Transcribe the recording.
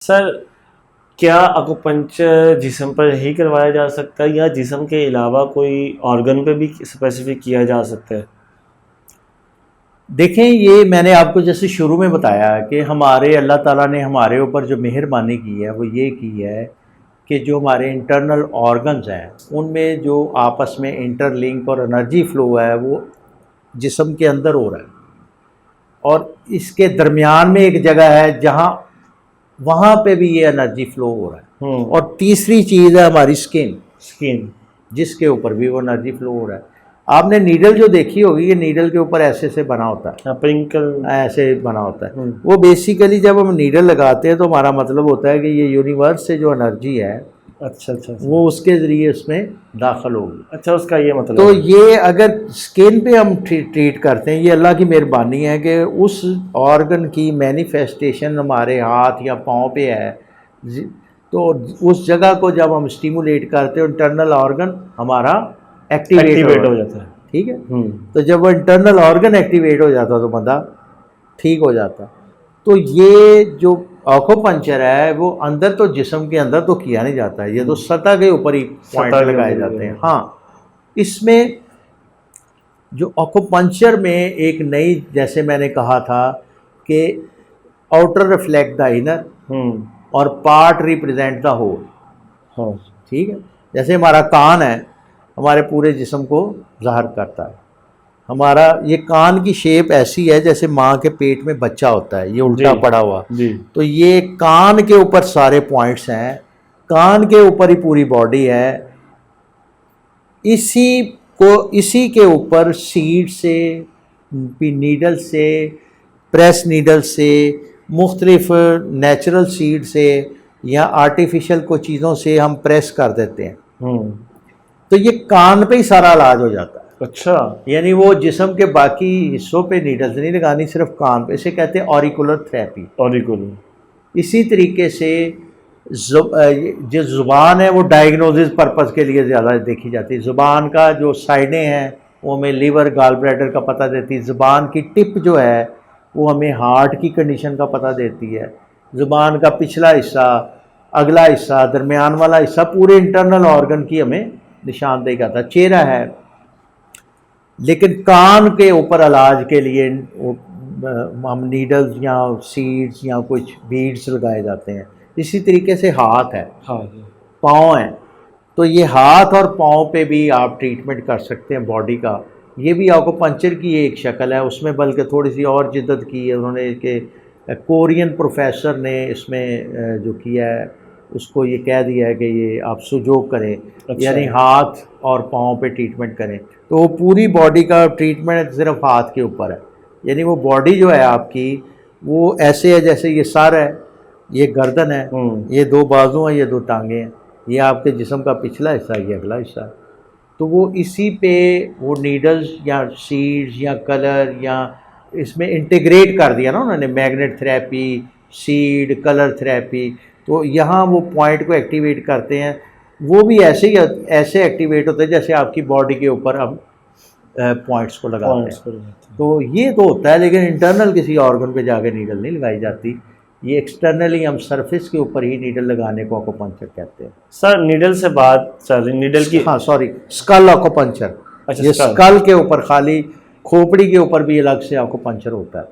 Sir, क्या अकुपंक्चर जिस्म पर ही करवाया जा सकता है या जिस्म के अलावा कोई ऑर्गन पे भी स्पेसिफिक किया जा सकता है? देखें, ये मैंने आपको जैसे शुरू में बताया कि हमारे अल्लाह ताला ने हमारे ऊपर जो मेहरबानी की है वो ये की है कि जो हमारे इंटरनल ऑर्गन्स हैं उनमें जो आपस में इंटरलिंक और एनर्जी फ्लो है वो जिस्म के अंदर हो रहा है, और इसके दरमियान में एक जगह है जहाँ वहाँ पे भी ये एनर्जी फ्लो हो रहा है। और तीसरी चीज़ है हमारी स्किन, जिसके ऊपर भी वो एनर्जी फ्लो हो रहा है। आपने नीडल जो देखी होगी, ये नीडल के ऊपर ऐसे से बना होता है, प्रिंकल ऐसे बना होता है। वो बेसिकली जब हम नीडल लगाते हैं तो हमारा मतलब होता है कि ये यूनिवर्स से जो एनर्जी है अच्छा अच्छा वो उसके ज़रिए उसमें दाखिल होगी। अच्छा, उसका ये मतलब तो है। ये अगर स्किन पे हम ट्रीट करते हैं, ये अल्लाह की मेहरबानी है कि उस ऑर्गन की मैनिफेस्टेशन हमारे हाथ या पाँव पे है, तो उस जगह को जब हम स्टिमुलेट करते हैं इंटरनल ऑर्गन हमारा एक्टिवेट हो जाता है। ठीक है। तो जब वो इंटरनल ऑर्गन एक्टिवेट हो जाता तो बंदा ठीक हो जाता। तो ये जो आक्यूपंक्चर है वो अंदर तो जिस्म के अंदर तो किया नहीं जाता है, ये तो सतह के ऊपर ही पॉइंट लगाए जाते हैं। हाँ, इसमें जो आक्यूपंक्चर में एक नई, जैसे मैंने कहा था कि आउटर रिफ्लेक्ट द इनर और पार्ट रिप्रेजेंट द होल। हाँ, ठीक है। जैसे हमारा कान है, हमारे पूरे जिस्म को ज़ाहिर करता है। हमारा ये कान की शेप ऐसी है जैसे माँ के पेट में बच्चा होता है, ये उल्टा पड़ा हुआ। तो ये कान के ऊपर सारे पॉइंट्स हैं, कान के ऊपर ही पूरी बॉडी है। इसी के ऊपर सीड से, नीडल से, प्रेस नीडल से, मुख्तलिफ नेचुरल सीड से या आर्टिफिशियल को चीज़ों से हम प्रेस कर देते हैं। तो ये कान पे ही सारा इलाज हो जाता है। अच्छा, यानी वो जिस्म के बाकी हिस्सों पे नीडल्स नहीं लगानी, सिर्फ कान पे। इसे कहते हैं ऑरिकुलर थेरेपी। ऑरिकुलर। इसी तरीके से जो ज़ुबान है वो डायग्नोसिस पर्पज़ के लिए ज़्यादा देखी जाती है। ज़ुबान का जो साइडें हैं वो हमें लीवर, गाल ब्लैडर का पता देती है। ज़ुबान की टिप जो है वो हमें हार्ट की कंडीशन का पता देती है। ज़ुबान का पिछला हिस्सा, अगला हिस्सा, दरमियान वाला हिस्सा, पूरे इंटरनल ऑर्गन की हमें निशानदेही करता है। चेहरा है, लेकिन कान के ऊपर इलाज के लिए हम नीडल्स या सीड्स या कुछ बीड्स लगाए जाते हैं। इसी तरीके से हाथ है, पाँव है, तो ये हाथ और पाँव पे भी आप ट्रीटमेंट कर सकते हैं बॉडी का। ये भी आक्यूपंक्चर की एक शक्ल है। उसमें बल्कि थोड़ी सी और जिद्दत की है उन्होंने कि कोरियन प्रोफेसर ने इसमें जो किया है उसको ये कह दिया है कि ये आप सुजोग करें। अच्छा। यानी हाथ और पाँव पे ट्रीटमेंट करें। तो वो पूरी बॉडी का ट्रीटमेंट सिर्फ हाथ के ऊपर है। यानी वो बॉडी जो है आपकी वो ऐसे है जैसे ये सर है, ये गर्दन है, ये दो बाजू हैं, ये दो टांगें हैं, ये आपके जिस्म का पिछला हिस्सा, ये अगला हिस्सा। तो वो इसी पे वो नीडल्स या सीड्स या कलर या इसमें इंटीग्रेट कर दिया ना उन्होंने, magnet therapy, seed, colour therapy. तो यहाँ वो पॉइंट को एक्टिवेट करते हैं। वो भी ऐसे एक्टिवेट होते हैं जैसे आपकी बॉडी के ऊपर अब पॉइंट्स को लगाते हैं। तो ये तो होता है, लेकिन इंटरनल किसी ऑर्गन पे जाकर नीडल नहीं लगाई जाती। ये एक्सटर्नली हम सरफेस के ऊपर ही नीडल लगाने को आक्यूपंक्चर कहते हैं। सर, नीडल से बात चल रही, नीडल की, हाँ सॉरी, स्कल आक्यूपंक्चर। अच्छा, ये स्कल के ऊपर, खाली खोपड़ी के ऊपर भी अलग से आक्यूपंक्चर होता है।